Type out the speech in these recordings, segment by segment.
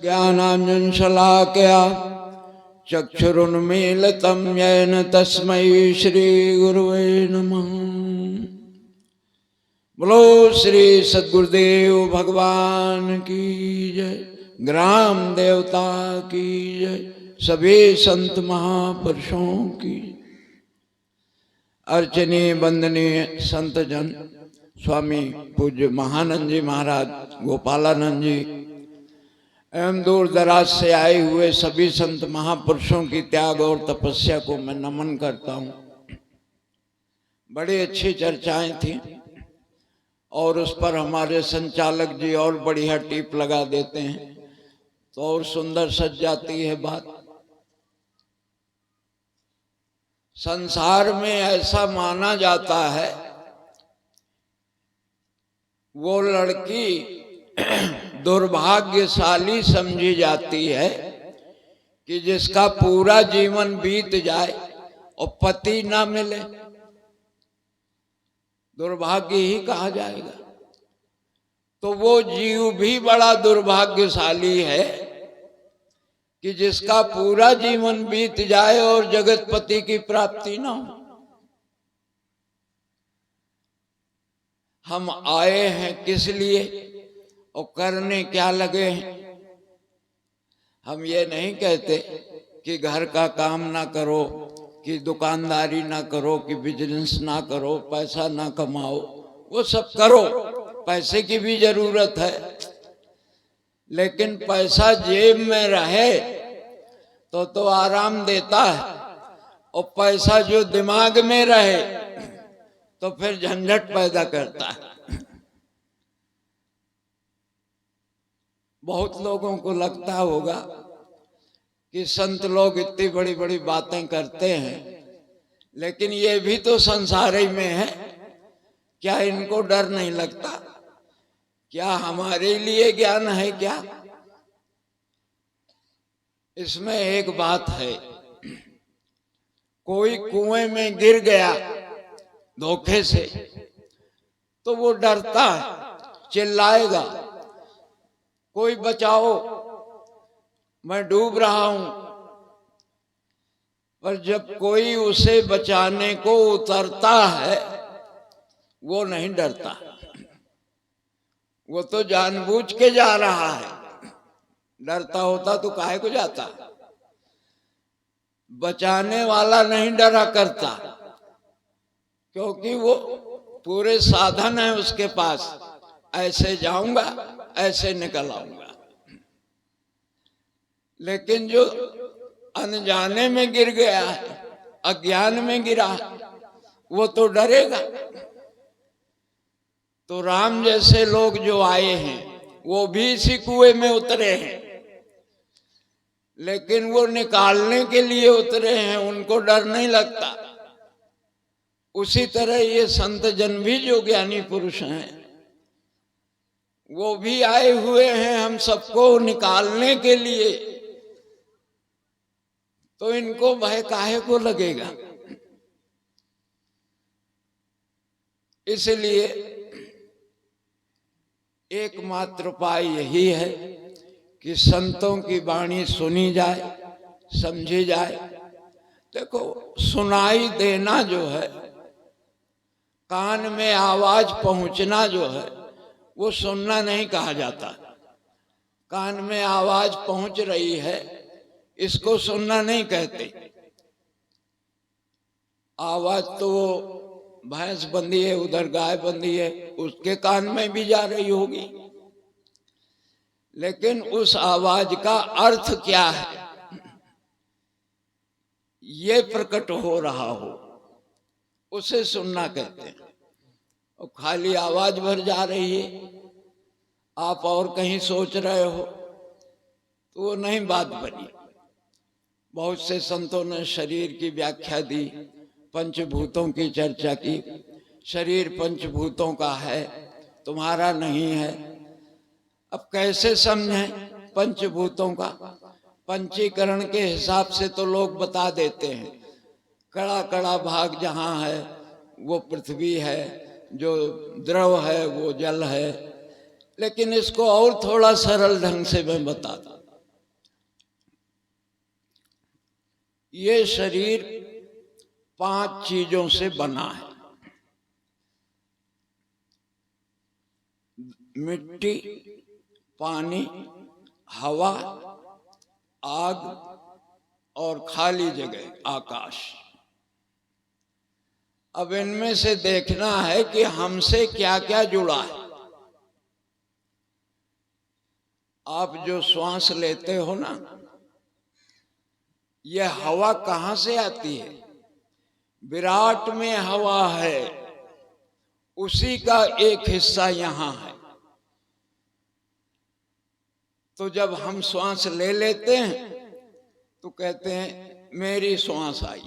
ज्ञानांजन शलाकया चक्षुरुन्मीलितं येन तस्मै श्री गुरुवे नमः। बोलो श्री सद्गुरुदेव भगवान की जय, ग्राम देवता की जय, सभी संत महापुरुषों की। अर्चनीय वंदनीय संत जन स्वामी पूज्य महानंद जी महाराज, गोपालानंद जी एवं दूर दराज से आए हुए सभी संत महापुरुषों की त्याग और तपस्या को मैं नमन करता हूँ। बड़ी अच्छी चर्चाएं थी और उस पर हमारे संचालक जी और बढ़िया टीप लगा देते हैं तो और सुंदर सज जाती है बात। संसार में ऐसा माना जाता है वो लड़की दुर्भाग्यशाली समझी जाती है कि जिसका पूरा जीवन बीत जाए और पति ना मिले, दुर्भाग्य ही कहा जाएगा। तो वो जीव भी बड़ा दुर्भाग्यशाली है कि जिसका पूरा जीवन बीत जाए और जगतपति की प्राप्ति ना हो। हम आए हैं किस लिए और करने क्या लगे हैं। हम ये नहीं कहते कि घर का काम ना करो, कि दुकानदारी ना करो, कि बिजनेस ना करो, पैसा ना कमाओ। वो सब करो, पैसे की भी जरूरत है, लेकिन पैसा जेब में रहे तो आराम देता है, और पैसा जो दिमाग में रहे तो फिर झंझट पैदा करता है। बहुत लोगों को लगता होगा कि संत लोग इतनी बड़ी बड़ी बातें करते हैं, लेकिन ये भी तो संसार ही में है। क्या इनको डर नहीं लगता? क्या हमारे लिए ज्ञान है क्या? इसमें एक बात है, कोई कुएं में गिर गया धोखे से तो वो डरता है, चिल्लाएगा, कोई बचाओ, मैं डूब रहा हूं। पर जब कोई उसे बचाने को उतरता है वो नहीं डरता, वो तो जानबूझ के जा रहा है। डरता होता तो काहे को जाता? बचाने वाला नहीं डरा करता, क्योंकि वो पूरे साधन है उसके पास। ऐसे जाऊंगा, ऐसे निकल आऊंगा। लेकिन जो अनजाने में गिर गया है, अज्ञान में गिरा है, वो तो डरेगा। तो राम जैसे लोग जो आए हैं वो भी इसी कुएं में उतरे हैं, लेकिन वो निकालने के लिए उतरे हैं, उनको डर नहीं लगता। उसी तरह ये संत जन भी जो ज्ञानी पुरुष हैं वो भी आए हुए हैं हम सबको निकालने के लिए, तो इनको भय काहे को लगेगा? इसलिए एकमात्र उपाय यही है कि संतों की वाणी सुनी जाए, समझी जाए। देखो, सुनाई देना जो है, कान में आवाज पहुंचना जो है, वो सुनना नहीं कहा जाता। कान में आवाज पहुंच रही है, इसको सुनना नहीं कहते। आवाज तो वो भैंस बंधी है, उधर गाय बंधी है, उसके कान में भी जा रही होगी, लेकिन उस आवाज का अर्थ क्या है ये प्रकट हो रहा हो, उसे सुनना कहते हैं। और खाली आवाज भर जा रही है, आप और कहीं सोच रहे हो, तो वो नहीं बात बनी। बहुत से संतों ने शरीर की व्याख्या दी, पंचभूतों की चर्चा की। शरीर पंचभूतों का है, तुम्हारा नहीं है। अब कैसे समझें पंचभूतों का? पंचीकरण के हिसाब से तो लोग बता देते हैं, कड़ा कड़ा भाग जहाँ है वो पृथ्वी है, जो द्रव है वो जल है। लेकिन इसको और थोड़ा सरल ढंग से मैं बताता हूं। ये शरीर 5 चीजों से बना है। मिट्टी, पानी, हवा, आग और खाली जगह आकाश। अब इनमें से देखना है कि हमसे क्या क्या जुड़ा है। आप जो श्वास लेते हो ना, यह हवा कहाँ से आती है? विराट में हवा है, उसी का एक हिस्सा यहाँ है। तो जब हम श्वास ले लेते हैं तो कहते हैं मेरी श्वास आई,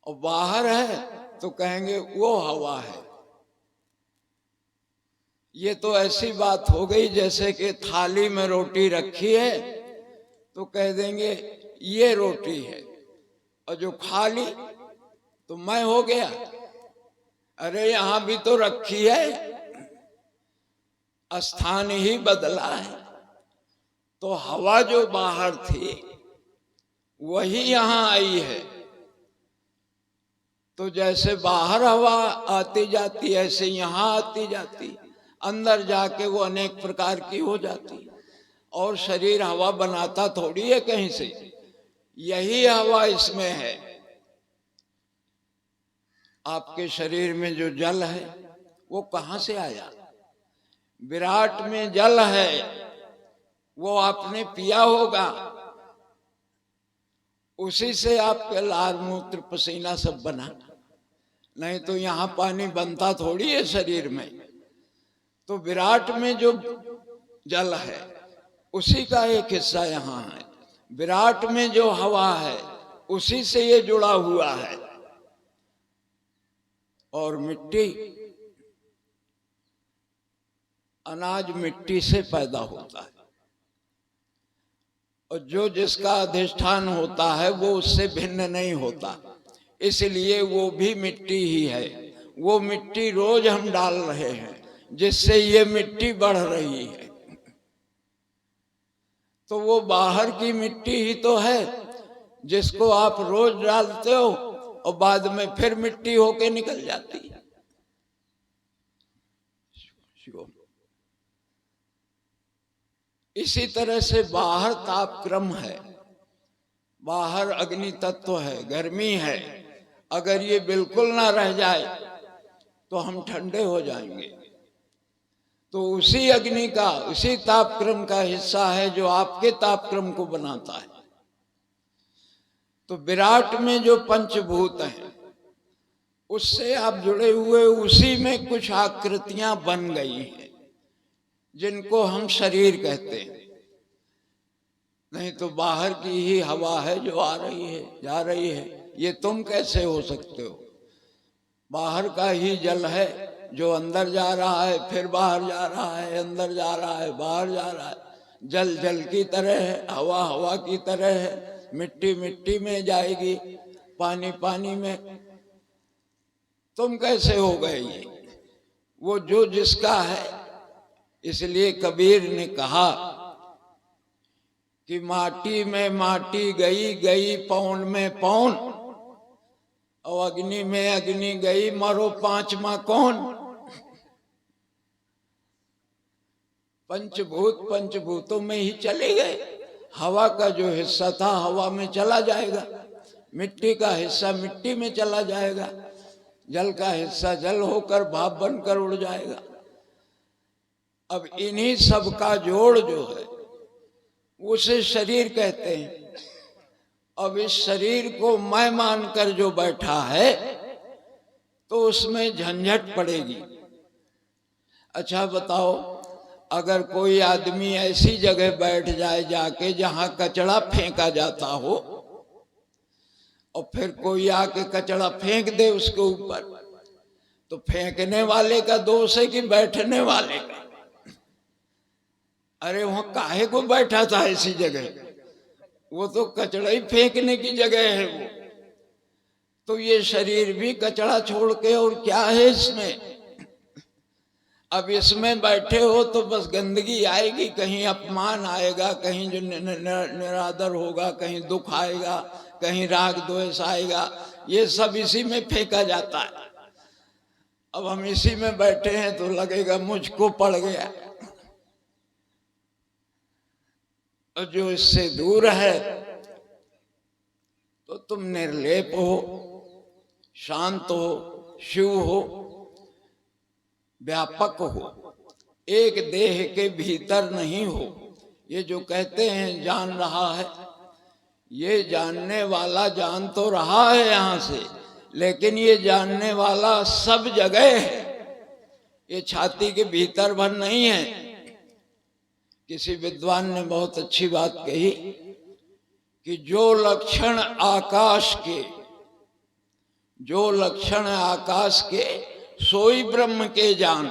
और बाहर है तो कहेंगे वो हवा है। ये तो ऐसी बात हो गई जैसे कि थाली में रोटी रखी है तो कह देंगे ये रोटी है, और जो खा ली तो मैं हो गया। अरे यहां भी तो रखी है, स्थान ही बदला है। तो हवा जो बाहर थी वही यहां आई है। तो जैसे बाहर हवा आती जाती ऐसे यहां आती जाती, अंदर जाके वो अनेक प्रकार की हो जाती। और शरीर हवा बनाता थोड़ी है कहीं से, यही हवा इसमें है। आपके शरीर में जो जल है वो कहां से आया? विराट में जल है, वो आपने पिया होगा, उसी से आपके लार मूत्र पसीना सब बना। नहीं तो यहां पानी बनता थोड़ी है शरीर में। तो विराट में जो जल है उसी का एक हिस्सा यहाँ है। विराट में जो हवा है उसी से ये जुड़ा हुआ है। और मिट्टी, अनाज मिट्टी से पैदा होता है, और जो जिसका अधिष्ठान होता है वो उससे भिन्न नहीं होता, इसलिए वो भी मिट्टी ही है। वो मिट्टी रोज हम डाल रहे हैं जिससे ये मिट्टी बढ़ रही है। तो वो बाहर की मिट्टी ही तो है जिसको आप रोज डालते हो और बाद में फिर मिट्टी होके निकल जाती है। इसी तरह से बाहर तापक्रम है, बाहर अग्नि तत्व है, गर्मी है। अगर ये बिल्कुल ना रह जाए तो हम ठंडे हो जाएंगे। तो उसी अग्नि का, उसी तापक्रम का हिस्सा है जो आपके तापक्रम को बनाता है। तो विराट में जो पंचभूत हैं उससे आप जुड़े हुए, उसी में कुछ आकृतियां बन गई हैं जिनको हम शरीर कहते हैं। नहीं तो बाहर की ही हवा है जो आ रही है जा रही है। ये तुम कैसे हो सकते हो? बाहर का ही जल है जो अंदर जा रहा है, फिर बाहर जा रहा है, अंदर जा रहा है, बाहर जा रहा है। जल जल की तरह है, हवा हवा की तरह है, मिट्टी मिट्टी में जाएगी, पानी पानी में। तुम कैसे हो गए ये? वो जो जिसका है। इसलिए कबीर ने कहा कि माटी में माटी गई, गई पौन में पौन, और अग्नि में अग्नि गई, मरो पांचवा कौन। पंचभूत पंचभूतों में ही चले गए। हवा का जो हिस्सा था हवा में चला जाएगा, मिट्टी का हिस्सा मिट्टी में चला जाएगा, जल का हिस्सा जल होकर भाप बनकर उड़ जाएगा। अब इन्हीं सब का जोड़ जो है उसे शरीर कहते हैं। अब इस शरीर को मैं मानकर जो बैठा है तो उसमें झंझट पड़ेगी। अच्छा बताओ, अगर कोई आदमी ऐसी जगह बैठ जाए जाके जहां कचरा फेंका जाता हो, और फिर कोई आके कचरा फेंक दे उसके ऊपर, तो फेंकने वाले का दोष है कि बैठने वाले का? अरे वहां काहे को बैठा था ऐसी जगह? वो तो कचरा ही फेंकने की जगह है वो। तो ये शरीर भी कचरा छोड़ के और क्या है इसमें? अब इसमें बैठे हो तो बस गंदगी आएगी, कहीं अपमान आएगा, कहीं जो निरादर होगा, कहीं दुख आएगा, कहीं राग द्वेष आएगा, ये सब इसी में फेंका जाता है। अब हम इसी में बैठे हैं तो लगेगा मुझको पड़ गया, और जो इससे दूर है तो तुम निर्लेप हो, शांत हो, शिव हो, व्यापक हो, एक देह के भीतर नहीं हो। ये जो कहते हैं जान रहा है, ये जानने वाला जान तो रहा है यहाँ से, लेकिन ये जानने वाला सब जगह है, ये छाती के भीतर भर नहीं है। किसी विद्वान ने बहुत अच्छी बात कही कि जो लक्षण आकाश के, जो लक्षण आकाश के सोई ब्रह्म के जान,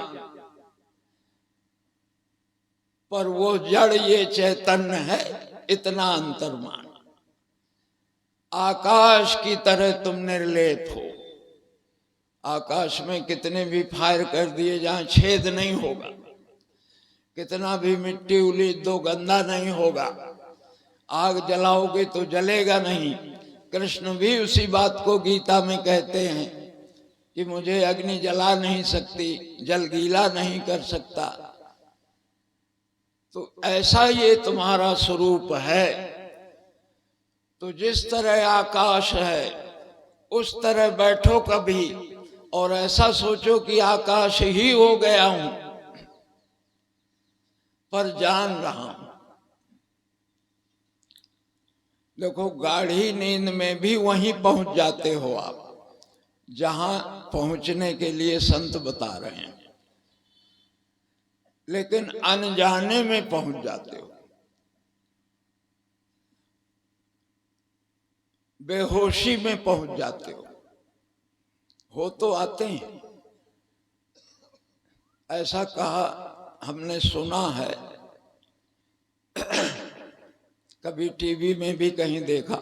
पर वो जड़ ये चैतन्य है, इतना अंतर्मान। आकाश की तरह तुम निर्लेप हो। आकाश में कितने भी फायर कर दिए जहां छेद नहीं होगा, कितना भी मिट्टी उलीद दो गंदा नहीं होगा, आग जलाओगे तो जलेगा नहीं। कृष्ण भी उसी बात को गीता में कहते हैं कि मुझे अग्नि जला नहीं सकती, जल गीला नहीं कर सकता। तो ऐसा ये तुम्हारा स्वरूप है। तो जिस तरह आकाश है उस तरह बैठो कभी, और ऐसा सोचो कि आकाश ही हो गया हूं, पर जान रहा हूं। देखो, गाढ़ी नींद में भी वहीं पहुंच जाते हो आप जहां पहुंचने के लिए संत बता रहे हैं, लेकिन अनजाने में पहुंच जाते हो, बेहोशी में पहुंच जाते हो तो आते हैं। ऐसा कहा हमने सुना है, कभी टीवी में भी कहीं देखा।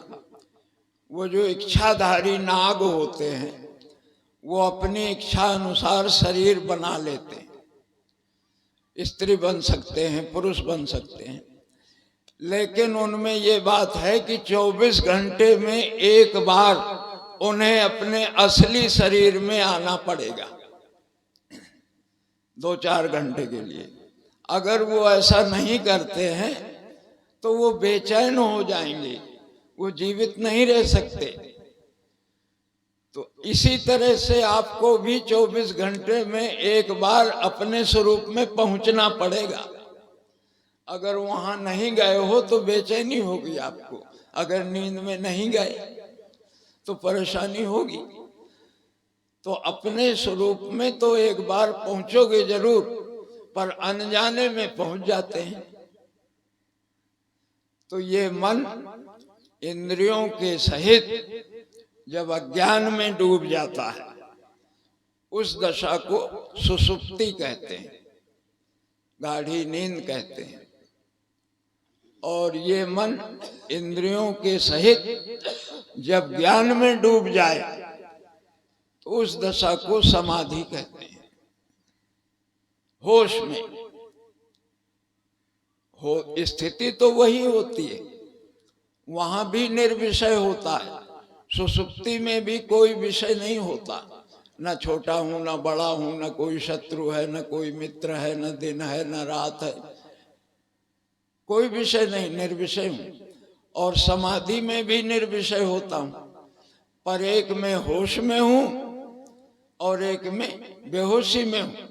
वो जो इच्छाधारी नाग होते हैं वो अपनी इच्छा अनुसार शरीर बना लेते हैं, स्त्री बन सकते हैं, पुरुष बन सकते हैं, लेकिन उनमें ये बात है कि 24 घंटे में एक बार उन्हें अपने असली शरीर में आना पड़ेगा, 2-4 घंटे के लिए। अगर वो ऐसा नहीं करते हैं तो वो बेचैन हो जाएंगे, वो जीवित नहीं रह सकते। तो इसी तरह से आपको भी 24 घंटे में एक बार अपने स्वरूप में पहुंचना पड़ेगा। अगर वहां नहीं गए हो तो बेचैनी होगी आपको, अगर नींद में नहीं गए तो परेशानी होगी। तो अपने स्वरूप में तो एक बार पहुंचोगे जरूर, पर अनजाने में पहुंच जाते हैं। तो ये मन इंद्रियों के सहित जब अज्ञान में डूब जाता है, उस दशा को सुषुप्ति कहते हैं, गाढ़ी नींद कहते हैं। और ये मन इंद्रियों के सहित जब ज्ञान में डूब जाए तो उस दशा को समाधि कहते हैं। होश में हो स्थिति तो वही होती है, वहां भी निर्विषय होता है। सुषुप्ति में भी कोई विषय नहीं होता, न छोटा हूं न बड़ा हूं, न कोई शत्रु है, न कोई मित्र है, न दिन है न रात है, कोई विषय नहीं, निर्विषय हूं। और समाधि में भी निर्विषय होता हूं, पर एक में होश में हूं और एक में बेहोशी में हूं।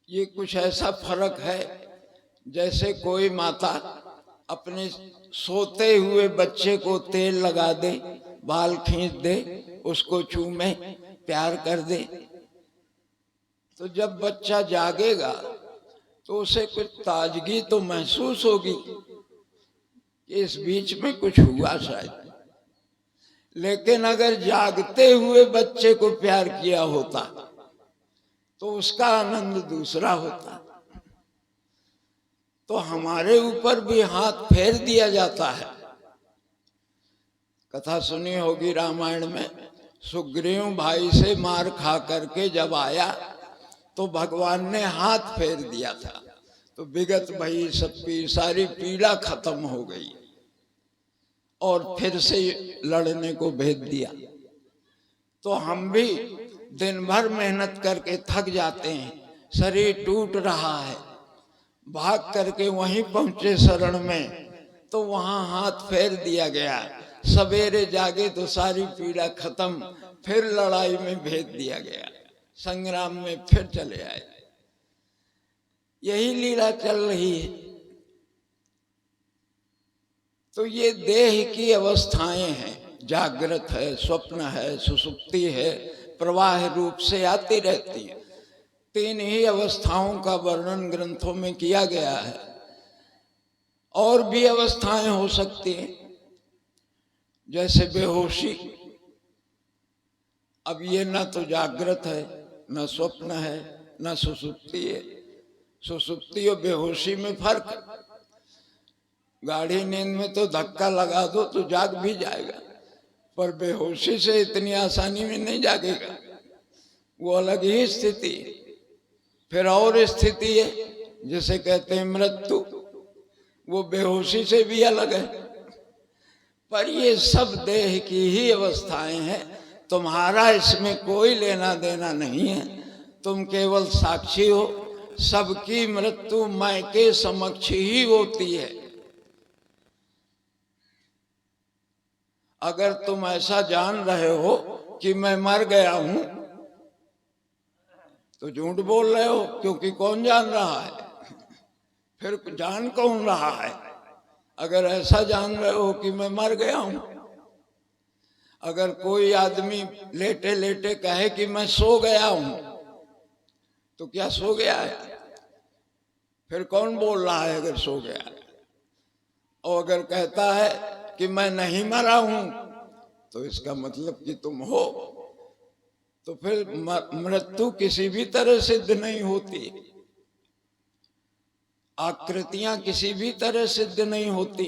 ये कुछ ऐसा फर्क है जैसे कोई माता अपने सोते हुए बच्चे को तेल लगा दे, बाल खींच दे, उसको चूमे, प्यार कर दे। तो जब बच्चा जागेगा तो उसे कुछ ताजगी तो महसूस होगी कि इस बीच में कुछ हुआ शायद। लेकिन अगर जागते हुए बच्चे को प्यार किया होता तो उसका आनंद दूसरा होता। तो हमारे ऊपर भी हाथ फेर दिया जाता है। कथा सुनी होगी रामायण में, सुग्रीव भाई से मार खा करके जब आया तो भगवान ने हाथ फेर दिया था, तो विगत भई सबकी सारी पीड़ा खत्म हो गई और फिर से लड़ने को भेज दिया। तो हम भी दिन भर मेहनत करके थक जाते हैं, शरीर टूट रहा है, भाग करके वहीं पहुंचे शरण में तो वहां हाथ फेर दिया गया, सवेरे जागे तो सारी पीड़ा खत्म, फिर लड़ाई में भेज दिया गया, संग्राम में फिर चले आए। यही लीला चल रही है। तो ये देह की अवस्थाएं हैं, जागृत है, स्वप्न है, सुसुप्ति है, प्रवाह रूप से आती रहती है। तीन ही अवस्थाओं का वर्णन ग्रंथों में किया गया है। और भी अवस्थाएं हो सकती हैं, जैसे बेहोशी। अब ये न तो जागृत है, न स्वप्न है, न सुसुप्ति है। सुसुप्ति और बेहोशी में फर्क है। गाढ़ी नींद में तो धक्का लगा दो तो जाग भी जाएगा, पर बेहोशी से इतनी आसानी में नहीं जागेगा, वो अलग ही स्थिति है। फिर और स्थिति है जिसे कहते हैं मृत्यु, वो बेहोशी से भी अलग है। पर ये सब देह की ही अवस्थाएं हैं, तुम्हारा इसमें कोई लेना देना नहीं है। तुम केवल साक्षी हो। सबकी मृत्यु मैं के समक्ष ही होती है। अगर तुम ऐसा जान रहे हो कि मैं मर गया हूं तो झूठ बोल रहे हो, क्योंकि कौन जान रहा है? फिर जान कौन रहा है? अगर ऐसा जान रहे हो कि मैं मर गया हूं, अगर कोई आदमी लेटे लेटे कहे कि मैं सो गया हूं, तो क्या सो गया है? फिर कौन बोल रहा है अगर सो गया है? और अगर कहता है कि मैं नहीं मरा हूं, तो इसका मतलब कि तुम हो। तो फिर मृत्यु किसी भी तरह सिद्ध नहीं होती, आकृतियां किसी भी तरह सिद्ध नहीं होती।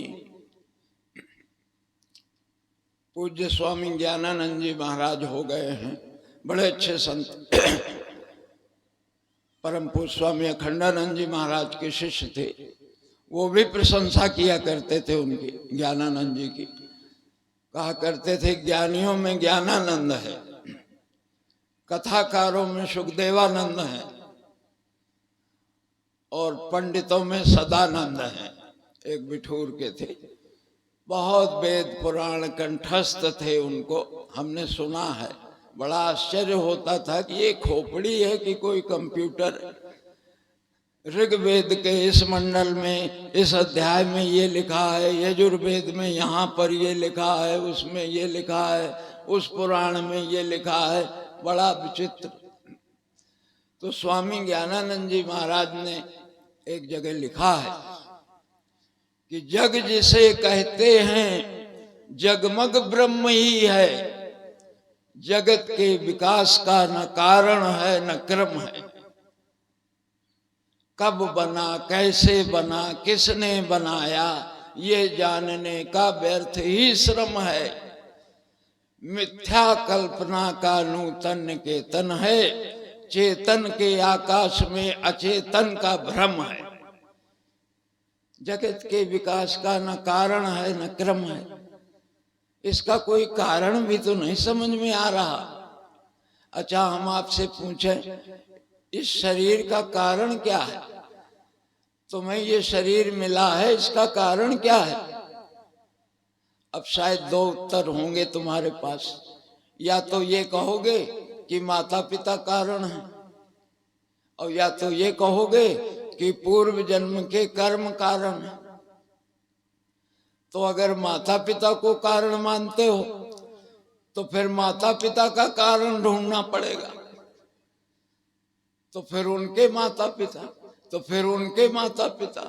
पूज्य स्वामी ज्ञानानंद जी महाराज हो गए हैं, बड़े अच्छे संत। परम पूज्य स्वामी अखंडानंद जी महाराज के शिष्य थे। वो भी प्रशंसा किया करते थे उनकी, ज्ञानानंद जी की। कहा करते थे ज्ञानियों में ज्ञानानंद है, कथाकारों में सुखदेवानंद है और पंडितों में सदानंद है। एक बिठूर के थे, बहुत वेद पुराण कंठस्थ थे। उनको हमने सुना है, बड़ा आश्चर्य होता था कि ये खोपड़ी है कि कोई कंप्यूटर। ऋग्वेद के इस मंडल में इस अध्याय में ये लिखा है, यजुर्वेद में यहाँ पर ये लिखा है, उसमें ये लिखा है, उस पुराण में ये लिखा है, बड़ा विचित्र। तो स्वामी ज्ञानानंद जी महाराज ने एक जगह लिखा है कि जग जिसे कहते हैं जगमग ब्रह्म ही है, जगत के विकास का न कारण है न क्रम है। कब बना, कैसे बना, किसने बनाया, ये जानने का व्यर्थ ही श्रम है। मिथ्या कल्पना का नूतन केतन है, चेतन के आकाश में अचेतन का भ्रम है। जगत के विकास का न कारण है न क्रम है। इसका कोई कारण भी तो नहीं समझ में आ रहा। अच्छा, हम आपसे पूछें, इस शरीर का कारण क्या है? तुम्हें ये शरीर मिला है, इसका कारण क्या है? अब शायद दो उत्तर होंगे तुम्हारे पास। या तो ये कहोगे कि माता पिता कारण है, और या तो ये कहोगे कि पूर्व जन्म के कर्म कारण है। तो अगर माता पिता को कारण मानते हो तो फिर माता पिता का कारण ढूंढना पड़ेगा। तो फिर उनके माता पिता, तो फिर उनके माता पिता,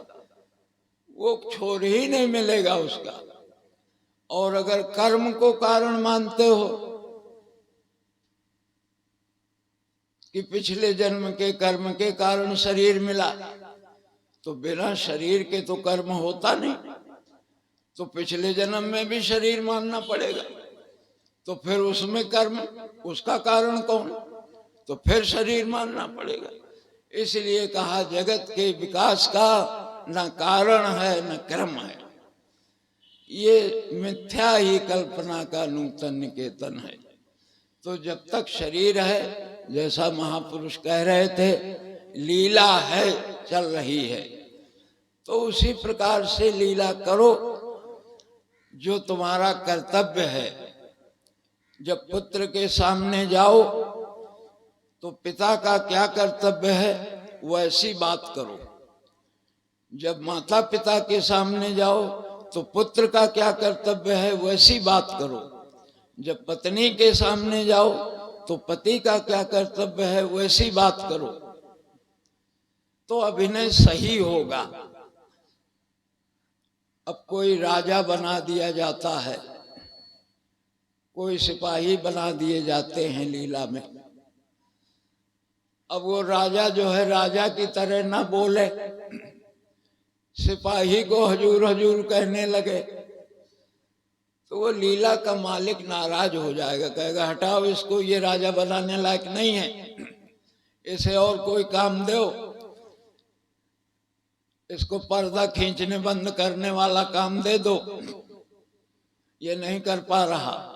वो छोर ही नहीं मिलेगा उसका। और अगर कर्म को कारण मानते हो कि पिछले जन्म के कर्म के कारण शरीर मिला, तो बिना शरीर के तो कर्म होता नहीं, तो पिछले जन्म में भी शरीर मानना पड़ेगा। तो फिर उसमें कर्म, उसका कारण कौन? तो फिर शरीर मानना पड़ेगा। इसलिए कहा जगत के विकास का न कारण है न क्रम है, ये मिथ्या ही कल्पना का नूतन निकेतन है। तो जब तक शरीर है, जैसा महापुरुष कह रहे थे, लीला है, चल रही है, तो उसी प्रकार से लीला करो जो तुम्हारा कर्तव्य है। जब पुत्र के सामने जाओ तो पिता का क्या कर्तव्य है वैसी बात करो, जब माता पिता के सामने जाओ तो पुत्र का क्या कर्तव्य है वैसी बात करो, जब पत्नी के सामने जाओ तो पति का क्या कर्तव्य है वैसी बात करो, तो अभिनय सही होगा। अब कोई राजा बना दिया जाता है, कोई सिपाही बना दिए जाते हैं लीला में। अब वो राजा जो है राजा की तरह ना बोले, सिपाही को हजूर हजूर कहने लगे, तो वो लीला का मालिक नाराज हो जाएगा, कहेगा हटाओ इसको, ये राजा बनाने लायक नहीं है, इसे और कोई काम दो, इसको पर्दा खींचने बंद करने वाला काम दे दो, ये नहीं कर पा रहा।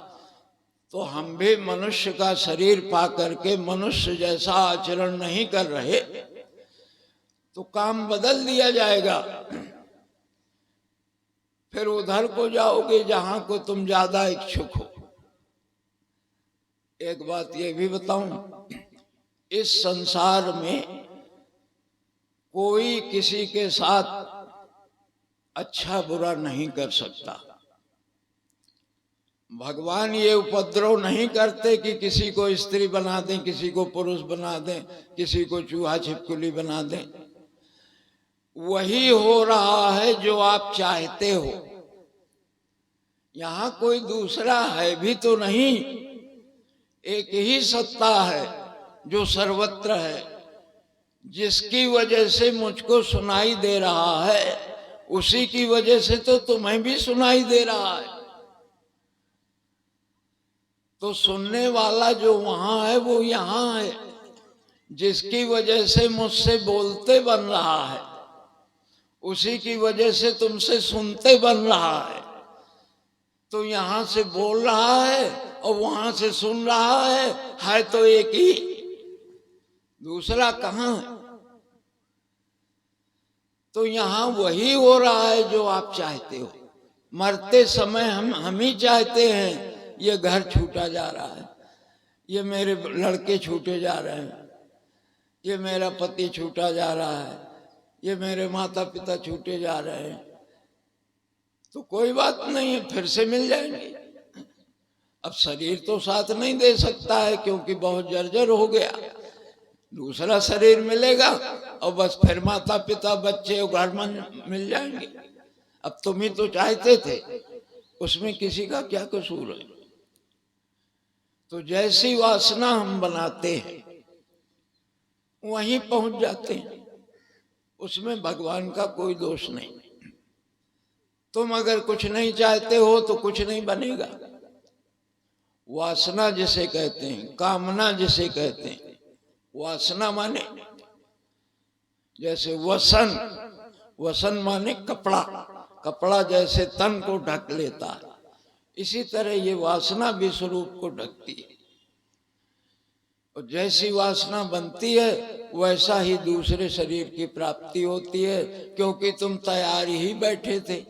तो हम भी मनुष्य का शरीर पा करके मनुष्य जैसा आचरण नहीं कर रहे तो काम बदल दिया जाएगा। फिर उधर को जाओगे जहां को तुम ज्यादा इच्छुक हो। एक बात ये भी बताऊं, इस संसार में कोई किसी के साथ अच्छा बुरा नहीं कर सकता। भगवान ये उपद्रव नहीं करते कि किसी को स्त्री बना दें, किसी को पुरुष बना दें, किसी को चूहा छिपकली बना दें। वही हो रहा है जो आप चाहते हो। यहां कोई दूसरा है भी तो नहीं, एक ही सत्ता है जो सर्वत्र है, जिसकी वजह से मुझको सुनाई दे रहा है, उसी की वजह से तो तुम्हें भी सुनाई दे रहा है। तो सुनने वाला जो वहां है वो यहाँ है, जिसकी वजह से मुझसे बोलते बन रहा है, उसी की वजह से तुमसे सुनते बन रहा है। तो यहां से बोल रहा है और वहां से सुन रहा है तो एक ही, दूसरा कहां है? तो यहां वही हो रहा है जो आप चाहते हो। मरते समय हम ही चाहते हैं ये घर छूटा जा रहा है, ये मेरे लड़के छूटे जा रहे हैं, ये मेरा पति छूटा जा रहा है, ये मेरे माता पिता छूटे जा रहे हैं। तो कोई बात नहीं है, फिर से मिल जाएंगे। अब शरीर तो साथ नहीं दे सकता है क्योंकि बहुत जर्जर हो गया, दूसरा शरीर मिलेगा और बस फिर माता पिता बच्चे और घर में मिल जाएंगे। अब तुम ही तो चाहते थे, उसमें किसी का क्या कसूर है? तो जैसी वासना हम बनाते हैं वहीं पहुंच जाते हैं, उसमें भगवान का कोई दोष नहीं। तुम अगर कुछ नहीं चाहते हो तो कुछ नहीं बनेगा। वासना जिसे कहते हैं, कामना जिसे कहते हैं, वासना माने जैसे वसन, वसन माने कपड़ा, कपड़ा जैसे तन को ढक लेता है, इसी तरह ये वासना भी स्वरूप को ढकती है। और जैसी वासना बनती है वैसा ही दूसरे शरीर की प्राप्ति होती है, क्योंकि तुम तैयार ही बैठे थे।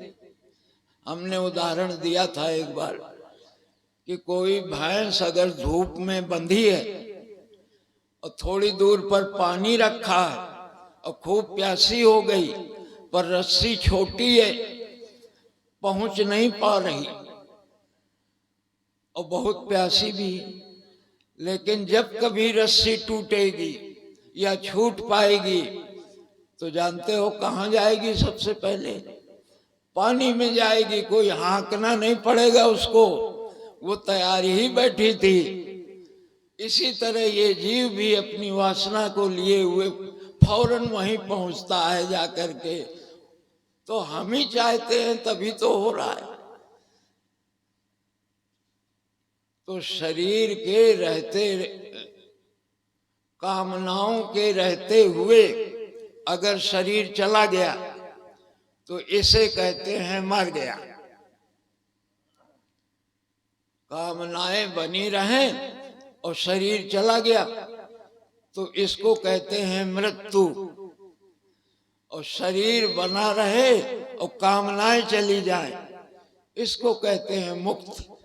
हमने उदाहरण दिया था एक बार कि कोई भैंस अगर धूप में बंधी है और थोड़ी दूर पर पानी रखा है और खूब प्यासी हो गई, पर रस्सी छोटी है, पहुंच नहीं पा रही और बहुत प्यासी भी है, लेकिन जब कभी रस्सी टूटेगी या छूट पाएगी तो जानते हो कहां जाएगी? सबसे पहले पानी में जाएगी। कोई हाँकना नहीं पड़ेगा उसको, वो तैयार ही बैठी थी। इसी तरह ये जीव भी अपनी वासना को लिए हुए फौरन वहीं पहुंचता है जाकर के। तो हम ही चाहते हैं तभी तो हो रहा है। तो शरीर के रहते, कामनाओं के रहते हुए अगर शरीर चला गया तो इसे कहते हैं मर गया। कामनाएं बनी रहें और शरीर चला गया तो इसको कहते हैं मृत्यु। और शरीर बना रहे और कामनाएं चली जाएं, इसको कहते हैं मुक्ति।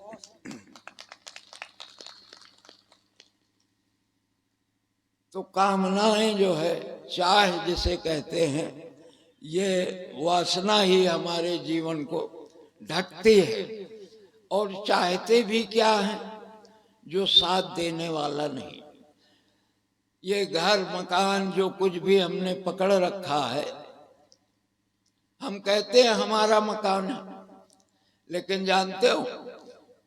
तो कामनाएं जो है, चाह जिसे कहते हैं, ये वासना ही हमारे जीवन को ढकती है। और चाहते भी क्या है? जो साथ देने वाला नहीं। ये घर मकान जो कुछ भी हमने पकड़ रखा है, हम कहते हैं हमारा मकान है, लेकिन जानते हो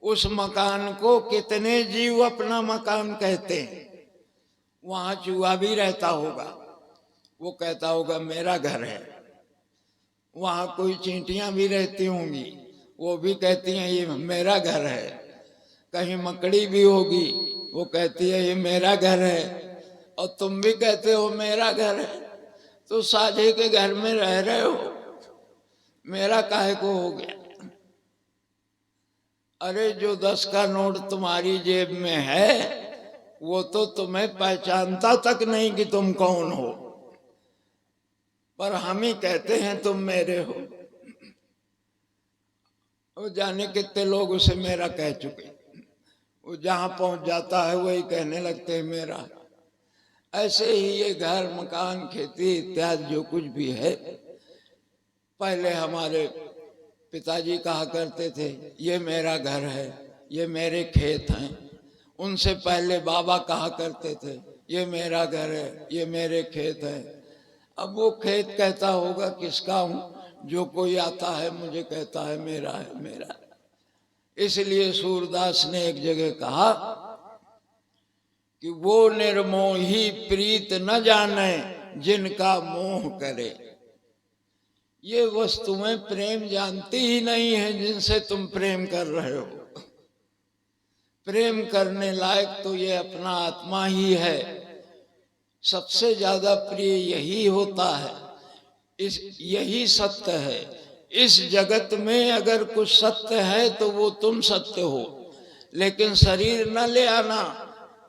उस मकान को कितने जीव अपना मकान कहते हैं? वहां चूहा भी रहता होगा, वो कहता होगा मेरा घर है। वहां कोई चींटियां भी रहती होंगी, वो भी कहती हैं ये मेरा घर है। कहीं मकड़ी भी होगी, वो कहती है ये मेरा घर है। और तुम भी कहते हो मेरा घर है। तो साझे के घर में रह रहे हो, मेरा काहे को हो गया? अरे जो 10 का नोट तुम्हारी जेब में है वो तो तुम्हें पहचानता तक नहीं कि तुम कौन हो, पर हम ही कहते हैं तुम मेरे हो। वो जाने कितने लोग उसे मेरा कह चुके। वो जहां पहुंच जाता है वही कहने लगते हैं मेरा। ऐसे ही ये घर मकान खेती इत्यादि जो कुछ भी है, पहले हमारे पिताजी कहा करते थे ये मेरा घर है, ये मेरे खेत हैं। उनसे पहले बाबा कहा करते थे ये मेरा घर है, ये मेरे खेत है। अब वो खेत कहता होगा किसका हूं? जो कोई आता है मुझे कहता है मेरा है, मेरा है। इसलिए सूरदास ने एक जगह कहा कि वो निर्मोही प्रीत न जाने जिनका मोह करे। ये वस्तुएं प्रेम जानती ही नहीं है जिनसे तुम प्रेम कर रहे हो। प्रेम करने लायक तो ये अपना आत्मा ही है। सबसे ज्यादा प्रिय यही होता है, यही सत्य है। इस जगत में अगर कुछ सत्य है तो वो तुम सत्य हो। लेकिन शरीर न ले आना,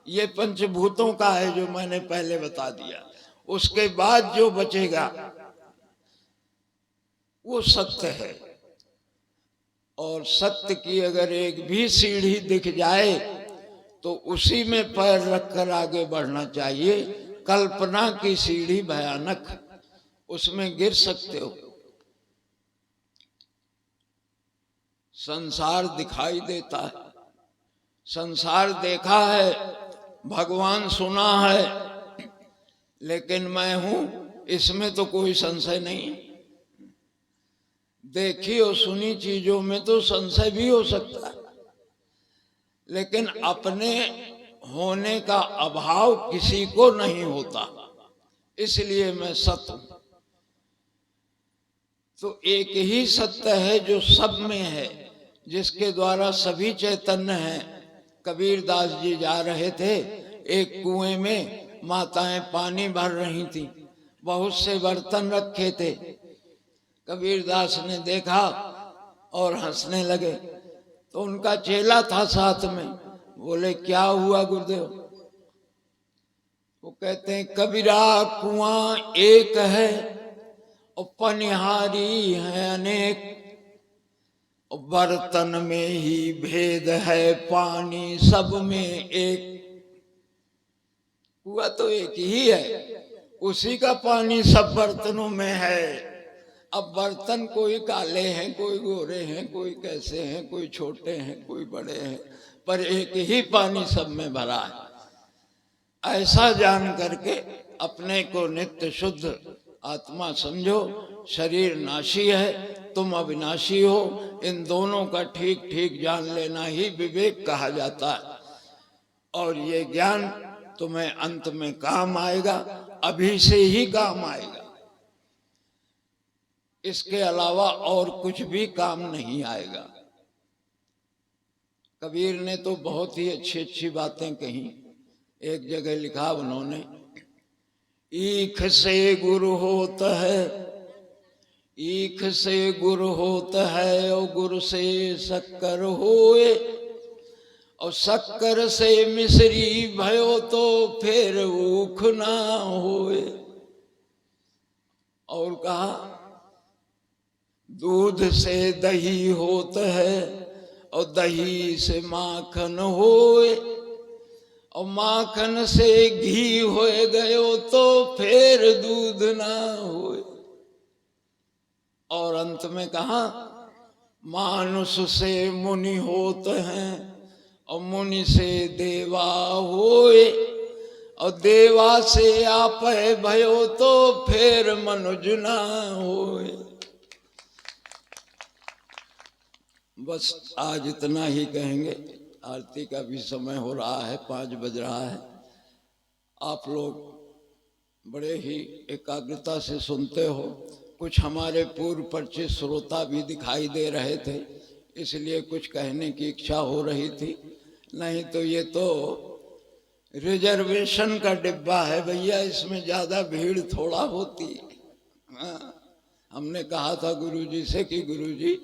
ये पंचभूतों का है जो मैंने पहले बता दिया। उसके बाद जो बचेगा वो सत्य है। और सत्य की अगर एक भी सीढ़ी दिख जाए तो उसी में पैर रखकर आगे बढ़ना चाहिए। कल्पना की सीढ़ी भयानक, उसमें गिर सकते हो। संसार दिखाई देता है, संसार देखा है, भगवान सुना है, लेकिन मैं हूं इसमें तो कोई संशय नहीं। देखी और सुनी चीजों में तो संशय भी हो सकता है, लेकिन अपने होने का अभाव किसी को नहीं होता। इसलिए मैं सत्य हूं। तो एक ही सत्य है जो सब में है, जिसके द्वारा सभी चैतन्य हैं। कबीर दास जी जा रहे थे, एक कुएं में माताएं पानी भर रही थी, बहुत से बर्तन रखे थे। कबीर दास ने देखा और हंसने लगे। तो उनका चेला था साथ में, बोले क्या हुआ गुरुदेव? वो कहते हैं कबीरा कुआं एक है और पनिहारी है अनेक, और बर्तन में ही भेद है पानी सब में एक। कुआं तो एक ही है, उसी का पानी सब बर्तनों में है। अब बर्तन कोई काले हैं, कोई गोरे हैं, कोई कैसे हैं, कोई छोटे हैं, कोई बड़े हैं, पर एक ही पानी सब में भरा है। ऐसा जान करके अपने को नित्य शुद्ध आत्मा समझो। शरीर नाशी है, तुम अविनाशी हो। इन दोनों का ठीक ठीक जान लेना ही विवेक कहा जाता है। और ये ज्ञान तुम्हें अंत में काम आएगा, अभी से ही काम आएगा। इसके अलावा और कुछ भी काम नहीं आएगा। कबीर ने तो बहुत ही अच्छी अच्छी बातें कही। एक जगह लिखा उन्होंने, ईख से गुरु होता है, ईख से गुरु होता है, और गुरु से शक्कर होए, और शक्कर से मिश्री भयो तो फिर ऊख ना होए। और कहा, दूध से दही होता है, और दही से माखन होए, और माखन से घी होए गयो तो फिर दूध ना होए। और अंत में कहा, मानुष से मुनि होते हैं, और मुनि से देवा होए, और देवा से आप भयो तो फिर मनुज ना होए। बस आज इतना ही कहेंगे, आरती का भी समय हो रहा है, 5 बज रहा है। आप लोग बड़े ही एकाग्रता से सुनते हो। कुछ हमारे पूर्व परिचित श्रोता भी दिखाई दे रहे थे, इसलिए कुछ कहने की इच्छा हो रही थी। नहीं तो ये तो रिजर्वेशन का डिब्बा है भैया, इसमें ज़्यादा भीड़ थोड़ा होती है। हाँ, हमने कहा था गुरुजी से कि गुरुजी